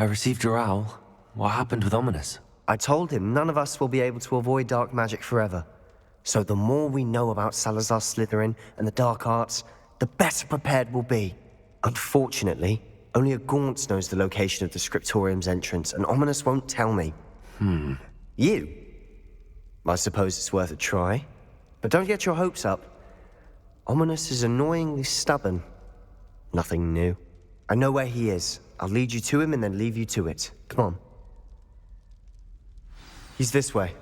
I received your owl. What happened with Ominous? I told him none of us will be able to avoid dark magic forever. So the more we know about Salazar Slytherin and the dark arts, the better prepared we'll be. Unfortunately, only a Gaunt knows the location of the Scriptorium's entrance, and Ominous won't tell me. You? I suppose it's worth a try. But don't get your hopes up. Ominous is annoyingly stubborn. Nothing new. I know where he is. I'll lead you to him and then leave you to it. Come on. He's this way.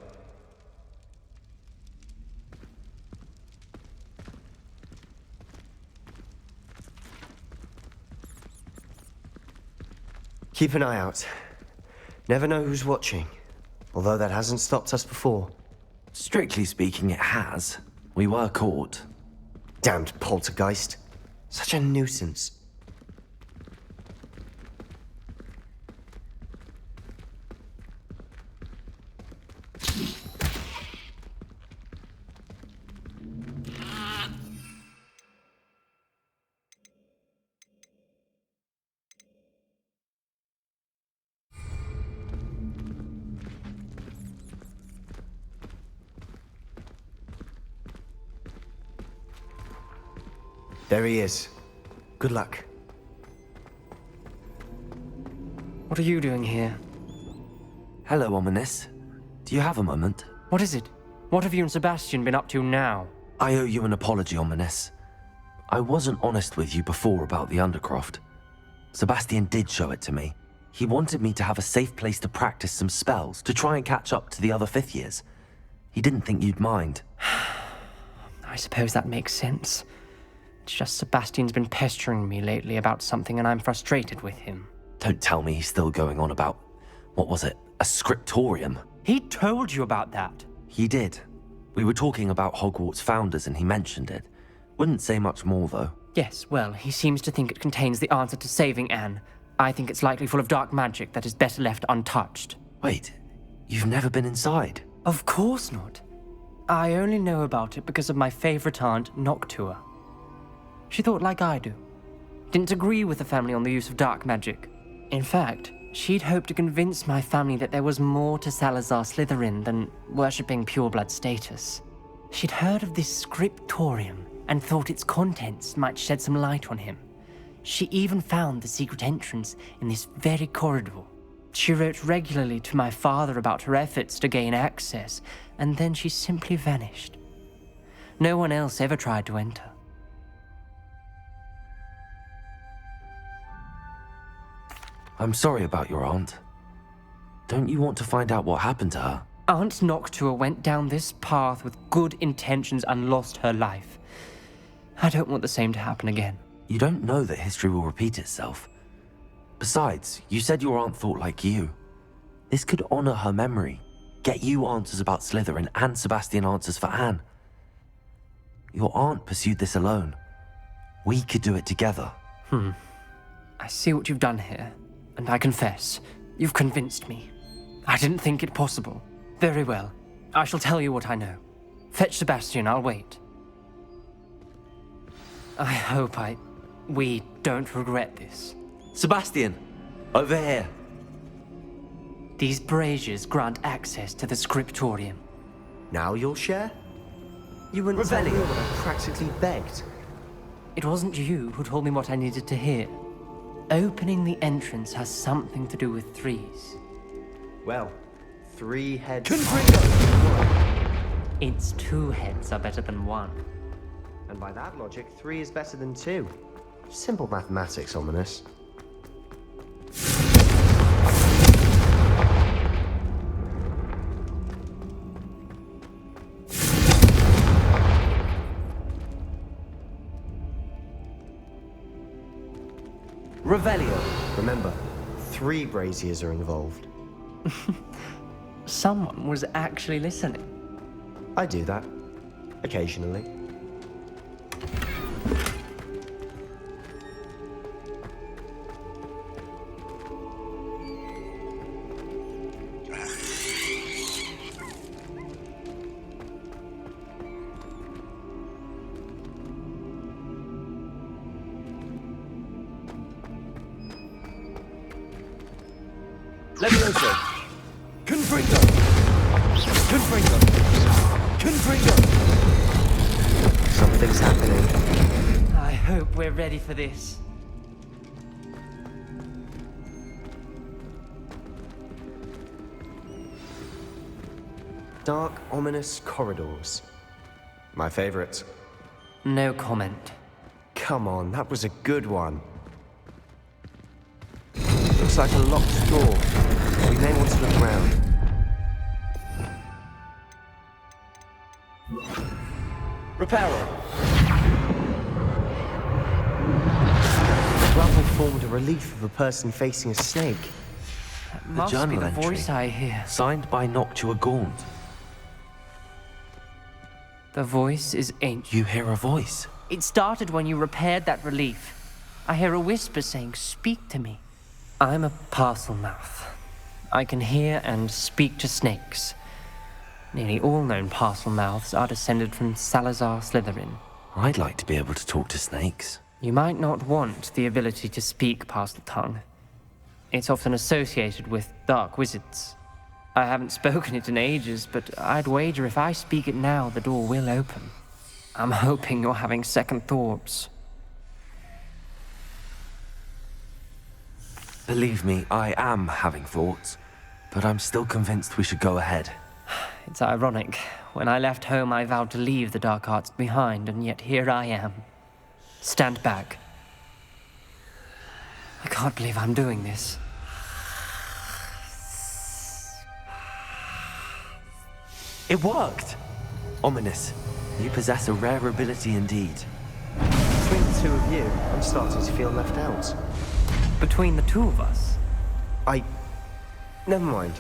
Keep an eye out. Never know who's watching. Although that hasn't stopped us before. Strictly speaking, it has. We were caught. Damned poltergeist. Such a nuisance. There he is. Good luck. What are you doing here? Hello, Ominous. Do you have a moment? What is it? What have you and Sebastian been up to now? I owe you an apology, Ominous. I wasn't honest with you before about the Undercroft. Sebastian did show it to me. He wanted me to have a safe place to practice some spells, to try and catch up to the other fifth years. He didn't think you'd mind. I suppose that makes sense. It's just Sebastian's been pestering me lately about something and I'm frustrated with him. Don't tell me he's still going on about, what was it, a scriptorium? He told you about that. He did. We were talking about Hogwarts founders and he mentioned it. Wouldn't say much more though. Yes, well, he seems to think it contains the answer to saving Anne. I think it's likely full of dark magic that is better left untouched. Wait, you've never been inside? Of course not. I only know about it because of my favorite aunt, Noctua. She thought like I do. Didn't agree with the family on the use of dark magic. In fact, she'd hoped to convince my family that there was more to Salazar Slytherin than worshipping pureblood status. She'd heard of this scriptorium and thought its contents might shed some light on him. She even found the secret entrance in this very corridor. She wrote regularly to my father about her efforts to gain access, and then she simply vanished. No one else ever tried to enter. I'm sorry about your aunt. Don't you want to find out what happened to her? Aunt Noctua went down this path with good intentions and lost her life. I don't want the same to happen again. You don't know that history will repeat itself. Besides, you said your aunt thought like you. This could honor her memory, get you answers about Slytherin and Sebastian answers for Anne. Your aunt pursued this alone. We could do it together. I see what you've done here, and I confess, you've convinced me. I didn't think it possible. Very well, I shall tell you what I know. Fetch Sebastian, I'll wait. I hope we don't regret this. Sebastian! Over here! These braziers grant access to the scriptorium. Now you'll share? You wouldn't tell me what I practically begged. It wasn't you who told me what I needed to hear. Opening the entrance has something to do with threes. Well, 3 heads. It's 2 heads are better than 1. And by that logic, 3 is better than 2. Simple mathematics, Ominous. Revelio! Remember, 3 braziers are involved. Someone was actually listening. I do that. Occasionally. Levioso! Confringo! Confringo! Confringo! Something's happening. I hope we're ready for this. Dark, ominous corridors. My favorite. No comment. Come on, that was a good one. Looks like a locked door. We may want to look around. Reparo! The rubble formed a relief of a person facing a snake. That The must be journal the entry. voice I hear. Signed by Noctua Gaunt. The voice is ancient. You hear a voice. It started when you repaired that relief. I hear a whisper saying, "Speak to me." I'm a parcel mouth. I can hear and speak to snakes. Nearly all known parcel mouths are descended from Salazar Slytherin. I'd like to be able to talk to snakes. You might not want the ability to speak parcel tongue. It's often associated with dark wizards. I haven't spoken it in ages, but I'd wager if I speak it now, the door will open. I'm hoping you're having second thoughts. Believe me, I am having thoughts, but I'm still convinced we should go ahead. It's ironic. When I left home, I vowed to leave the dark arts behind, and yet here I am. Stand back. I can't believe I'm doing this. It worked! Ominous. You possess a rare ability indeed. Between the two of you, I'm starting to feel left out. Between the two of us, Never mind.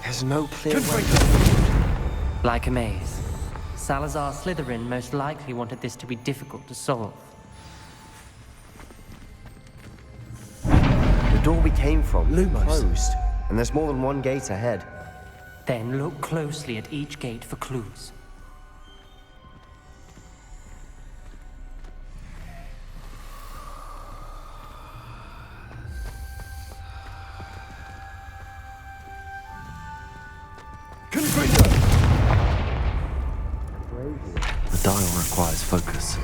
There's no clear way. like a maze, Salazar Slytherin most likely wanted this to be difficult to solve. The door we came from Lumos. closed, and there's more than one gate ahead. Then look closely at each gate for clues. Confringo! The dial requires focus.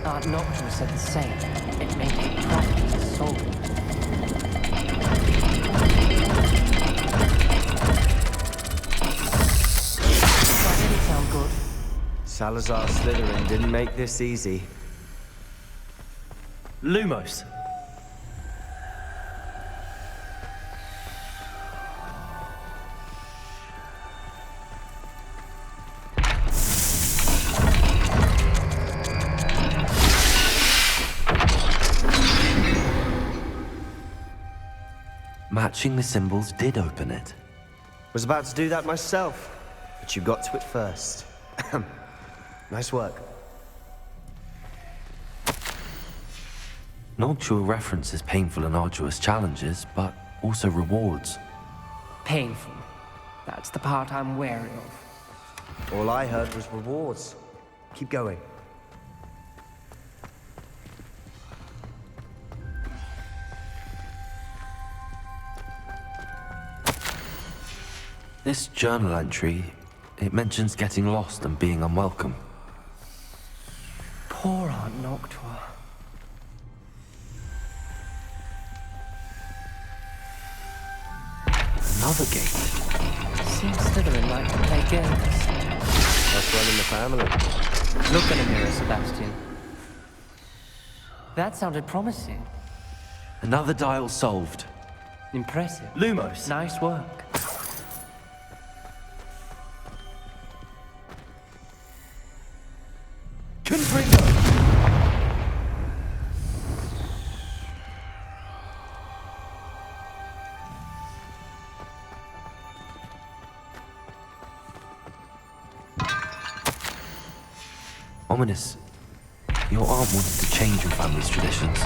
Art Noctua said the same. It may take practice to solve it. That didn't sound good. Salazar Slytherin didn't make this easy. Lumos! Matching the symbols did open it. Was about to do that myself, but you got to it first. Nice work. Noctua references painful and arduous challenges, but also rewards. Painful. That's the part I'm wary of. All I heard was rewards. Keep going. This journal entry, it mentions getting lost and being unwelcome. Poor Aunt Noctua. Another gate. Seems Slytherin like to play games. That's running the family. Look in a mirror, Sebastian. That sounded promising. Another dial solved. Impressive. Lumos! Nice work. Confringo! Ominous. Your aunt wanted to change your family's traditions.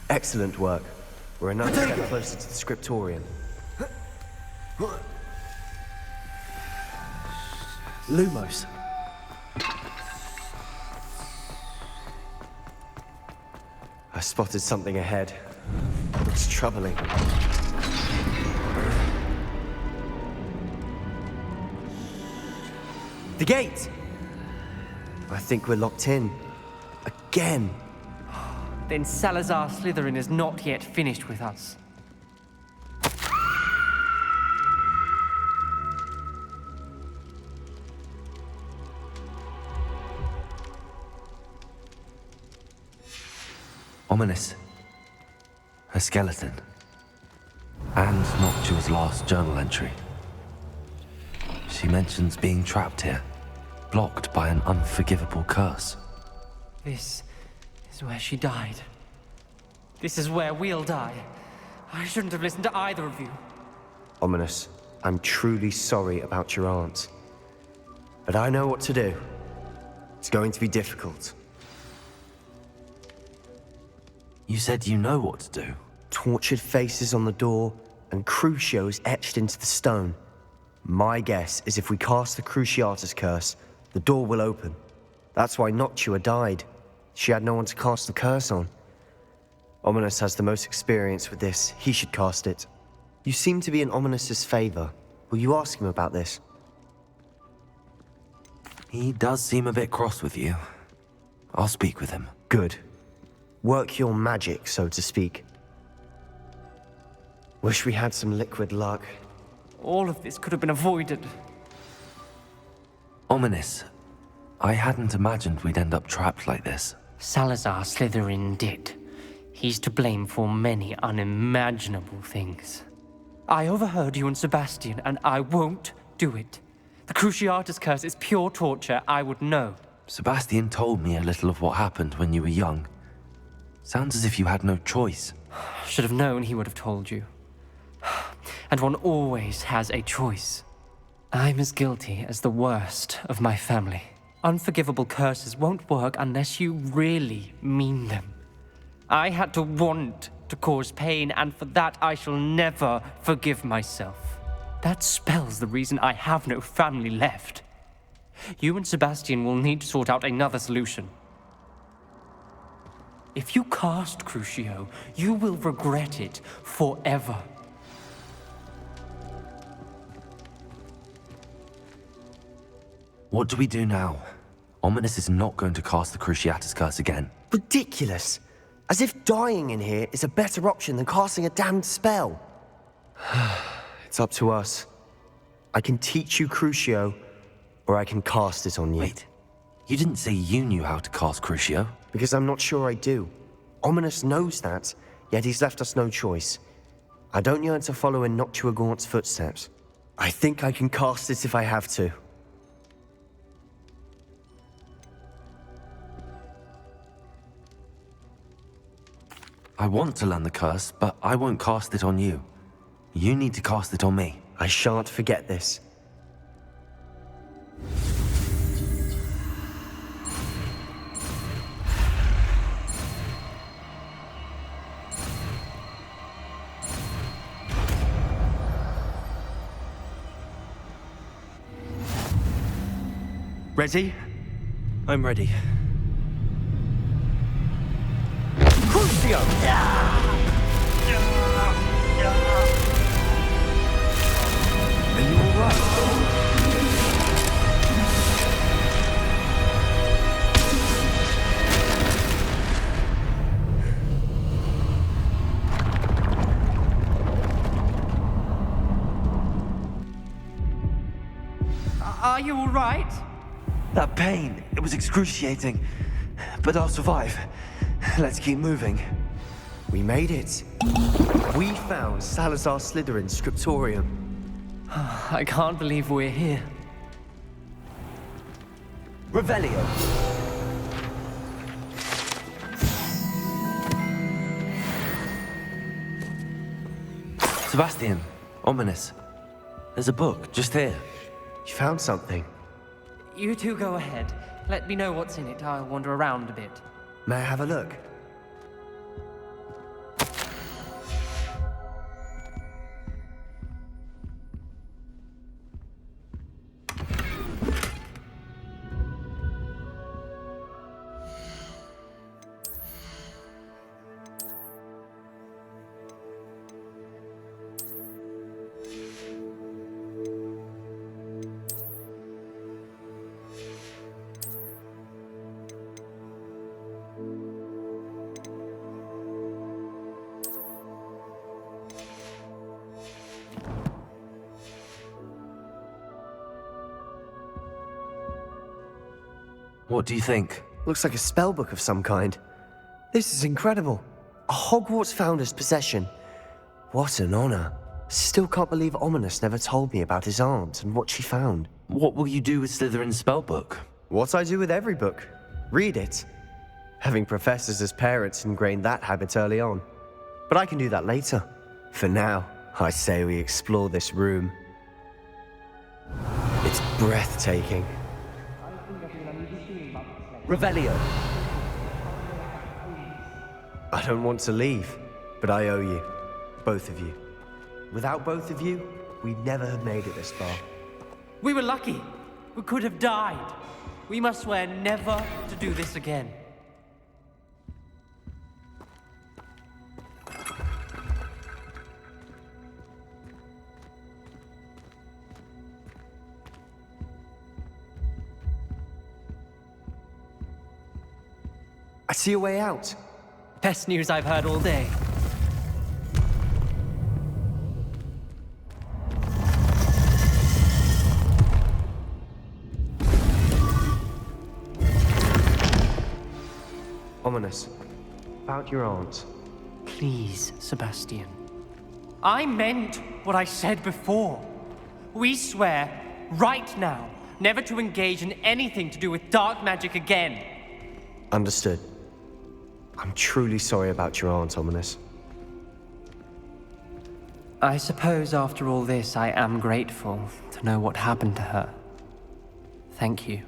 Excellent work. We're another step closer to the scriptorium. Lumos. I spotted something ahead. Looks troubling. The gate! I think we're locked in. Again. Then Salazar Slytherin is not yet finished with us. Ominous. A skeleton. And Noctua's last journal entry. She mentions being trapped here, blocked by an unforgivable curse. This is where she died. This is where we'll die. I shouldn't have listened to either of you. Ominous, I'm truly sorry about your aunt. But I know what to do. It's going to be difficult. You said you know what to do. Tortured faces on the door and Crucios etched into the stone. My guess is if we cast the Cruciatus curse, the door will open. That's why Noctua died. She had no one to cast the curse on. Ominous has the most experience with this. He should cast it. You seem to be in Ominous's favor. Will you ask him about this? He does seem a bit cross with you. I'll speak with him. Good. Work your magic, so to speak. Wish we had some liquid luck. All of this could have been avoided. Ominous. I hadn't imagined we'd end up trapped like this. Salazar Slytherin did. He's to blame for many unimaginable things. I overheard you and Sebastian, and I won't do it. The Cruciatus curse is pure torture, I would know. Sebastian told me a little of what happened when you were young. Sounds as if you had no choice. Should have known he would have told you. And one always has a choice. I'm as guilty as the worst of my family. Unforgivable curses won't work unless you really mean them. I had to want to cause pain, and for that I shall never forgive myself. That spells the reason I have no family left. You and Sebastian will need to sort out another solution. If you cast Crucio, you will regret it forever. What do we do now? Ominous is not going to cast the Cruciatus curse again. Ridiculous. As if dying in here is a better option than casting a damned spell. It's up to us. I can teach you Crucio, or I can cast it on you. Wait, you didn't say you knew how to cast Crucio? Because I'm not sure I do. Ominous knows that, yet he's left us no choice. I don't yearn to follow in Noctua Gaunt's footsteps. I think I can cast it if I have to. I want to learn the curse, but I won't cast it on you. You need to cast it on me. I shan't forget this. Ready? I'm ready. Crucio! Are you all right? Are you all right? That pain, it was excruciating. But I'll survive. Let's keep moving. We made it. We found Salazar Slytherin's scriptorium. I can't believe we're here. Revelio. Sebastian, Ominous. There's a book just here. You found something. You two go ahead. Let me know what's in it. I'll wander around a bit. May I have a look? What do you think? Looks like a spellbook of some kind. This is incredible. A Hogwarts founder's possession. What an honor. Still can't believe Ominous never told me about his aunt and what she found. What will you do with Slytherin's spellbook? What I do with every book. Read it. Having professors as parents ingrained that habit early on. But I can do that later. For now, I say we explore this room. It's breathtaking. Revelio. I don't want to leave, but I owe you. Both of you. Without both of you, we'd never have made it this far. We were lucky. We could have died. We must swear never to do this again. I see a way out. Best news I've heard all day. Ominous. About your aunt. Please, Sebastian. I meant what I said before. We swear, right now, never to engage in anything to do with dark magic again. Understood. I'm truly sorry about your aunt, Ominous. I suppose after all this, I am grateful to know what happened to her. Thank you.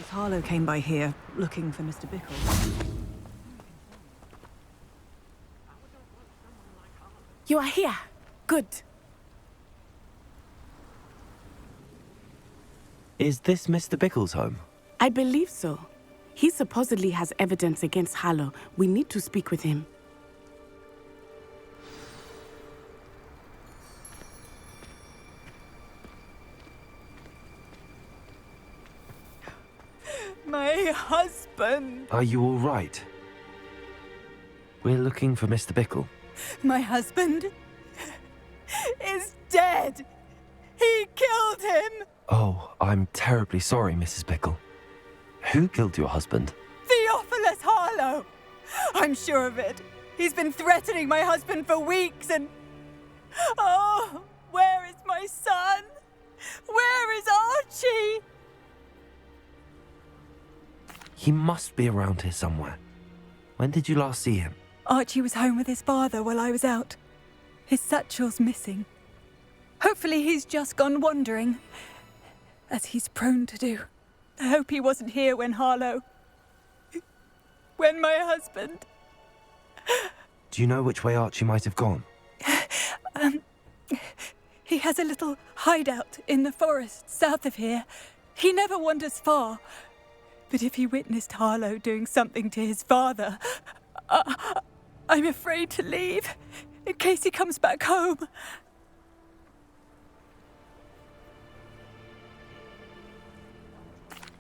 Nicholas Harlow came by here, looking for Mr. Bickle. You are here. Good. Is this Mr. Bickle's home? I believe so. He supposedly has evidence against Harlow. We need to speak with him. My husband! Are you all right? We're looking for Mr. Bickle. My husband is dead! He killed him! Oh, I'm terribly sorry, Mrs. Bickle. Who killed your husband? Theophilus Harlow! I'm sure of it. He's been threatening my husband for weeks and... Oh, where is my son? Where is Archie? He must be around here somewhere. When did you last see him? Archie was home with his father while I was out. His satchel's missing. Hopefully he's just gone wandering, as he's prone to do. I hope he wasn't here when when my husband... Do you know which way Archie might have gone? has a little hideout in the forest south of here. He never wanders far. But if he witnessed Harlow doing something to his father, I'm afraid to leave in case he comes back home.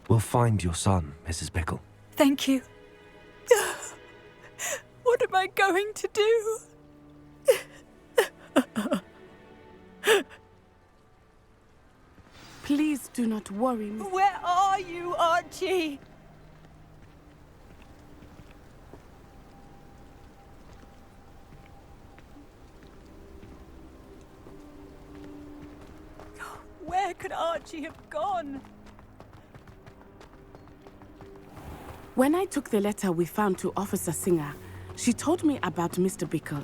We'll find your son, Mrs. Pickle. Thank you. What am I going to do? Please do not worry, Miss. Where are you, Archie? Where could Archie have gone? When I took the letter we found to Officer Singer, she told me about Mr. Bickle.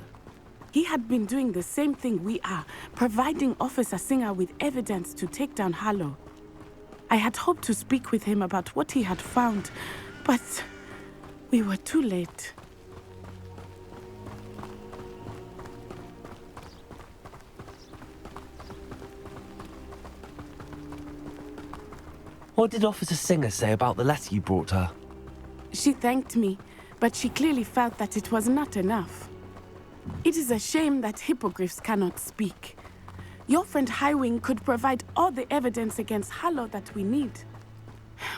He had been doing the same thing we are, providing Officer Singer with evidence to take down Harlow. I had hoped to speak with him about what he had found, but we were too late. What did Officer Singer say about the letter you brought her? She thanked me, but she clearly felt that it was not enough. It is a shame that hippogriffs cannot speak. Your friend Highwing could provide all the evidence against Harlow that we need.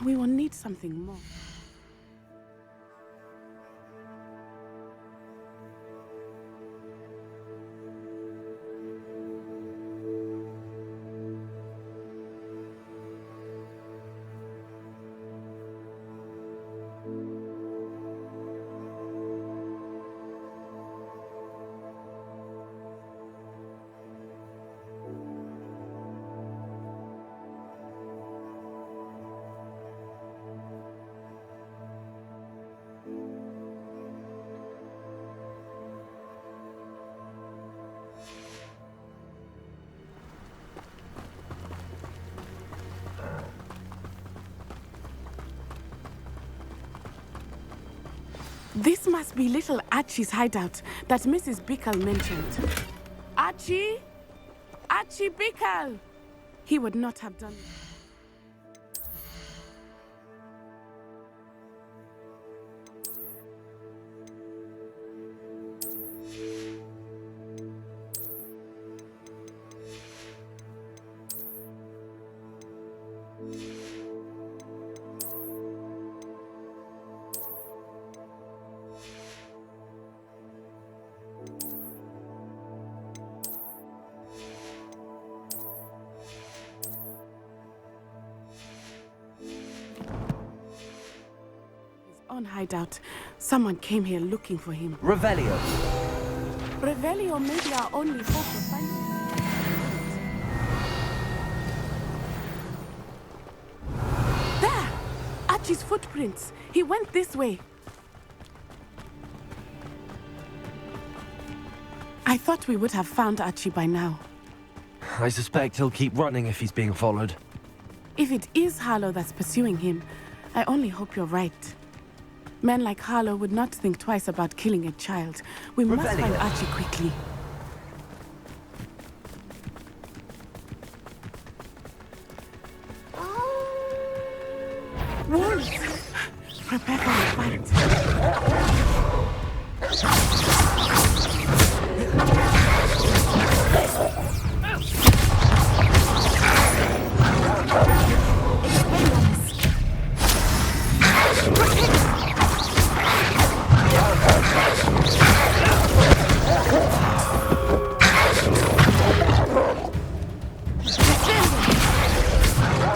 We will need something more. This must be little Archie's hideout that Mrs. Bickle mentioned. Archie? Archie Bickle! He would not have done it. Own hideout. Someone came here looking for him. Revelio. Revelio may be our only hope of finding him. There! Archie's footprints. He went this way. I thought we would have found Archie by now. I suspect he'll keep running if he's being followed. If it is Harlow that's pursuing him, I only hope you're right. Men like Harlow would not think twice about killing a child. We must find Archie quickly. Wolves! Prepare for the fight.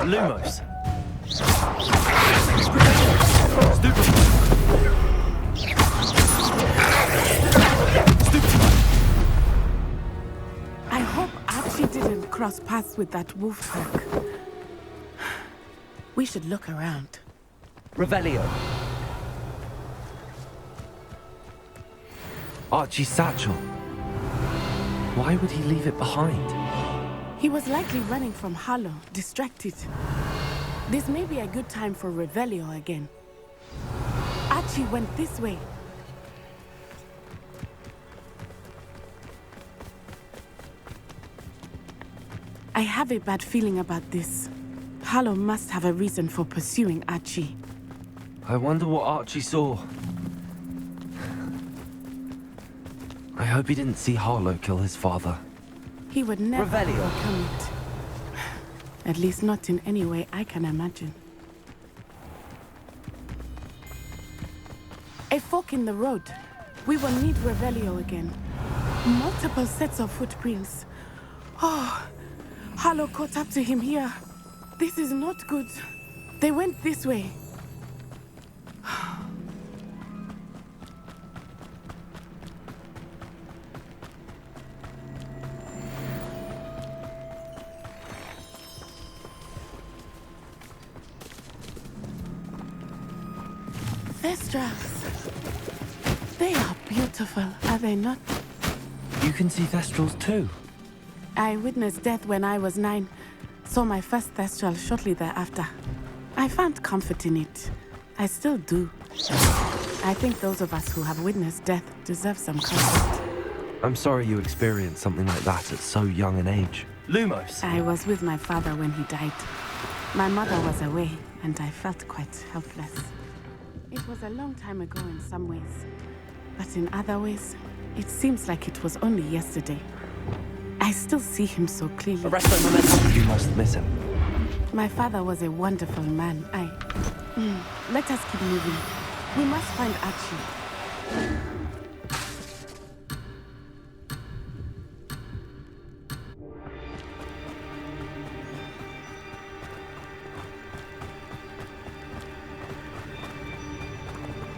Lumos. I hope Archie didn't cross paths with that wolf pack. We should look around. Revelio. Archie's satchel. Why would he leave it behind? He was likely running from Harlow, distracted. This may be a good time for Revelio again. Archie went this way. I have a bad feeling about this. Harlow must have a reason for pursuing Archie. I wonder what Archie saw. I hope he didn't see Harlow kill his father. He would never Revelio. overcome it. At least not in any way I can imagine. A fork in the road. We will need Revelio again. Multiple sets of footprints. Oh, Harlow caught up to him here. This is not good. They went this way. Thestrals. They are beautiful, are they not? You can see Thestrals too. I witnessed death when I was 9. Saw my first Thestral shortly thereafter. I found comfort in it. I still do. I think those of us who have witnessed death deserve some comfort. I'm sorry you experienced something like that at so young an age. Lumos. I was with my father when he died. My mother was away, and I felt quite helpless. It was a long time ago in some ways, but in other ways, it seems like it was only yesterday. I still see him so clearly. Arrest the momentum. You must miss him. My father was a wonderful man. Let us keep moving. We must find Archie.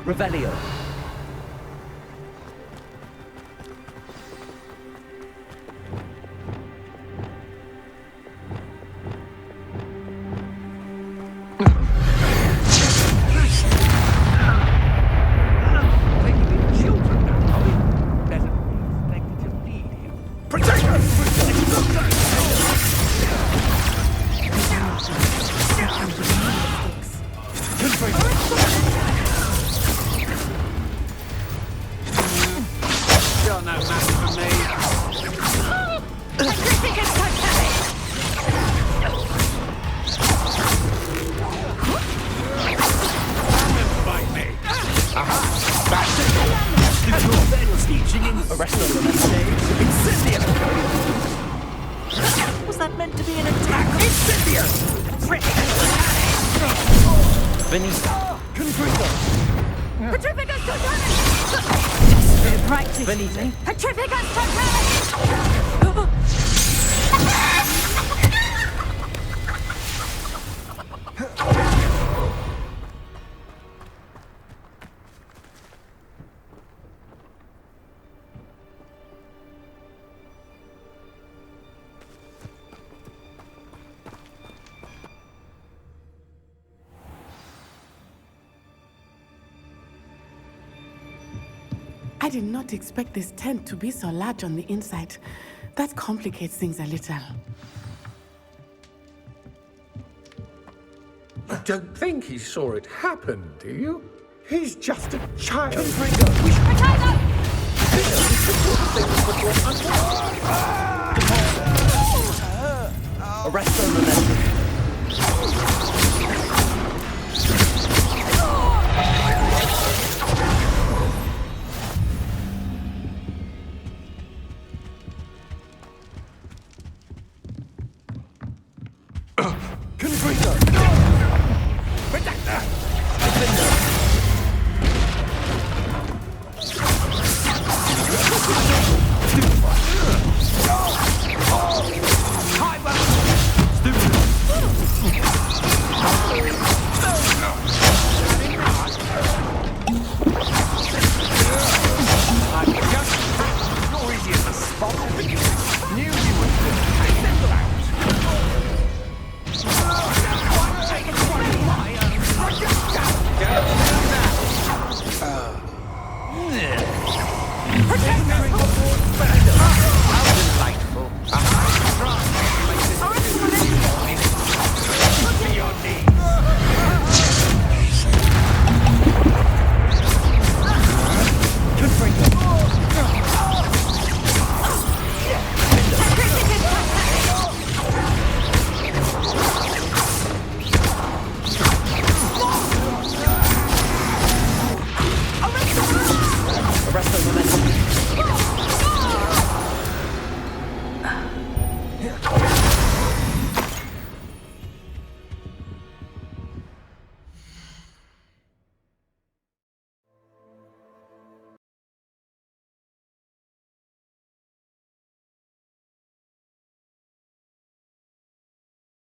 Revelio. Was that meant to be an attack? Incendiary! Benita. Petrificus totalis! Right, Benita. Petrificus totalis! I did not expect this tent to be so large on the inside. That complicates things a little. You don't think he saw it happen, do you? He's just a child. Arrest the momentum. here.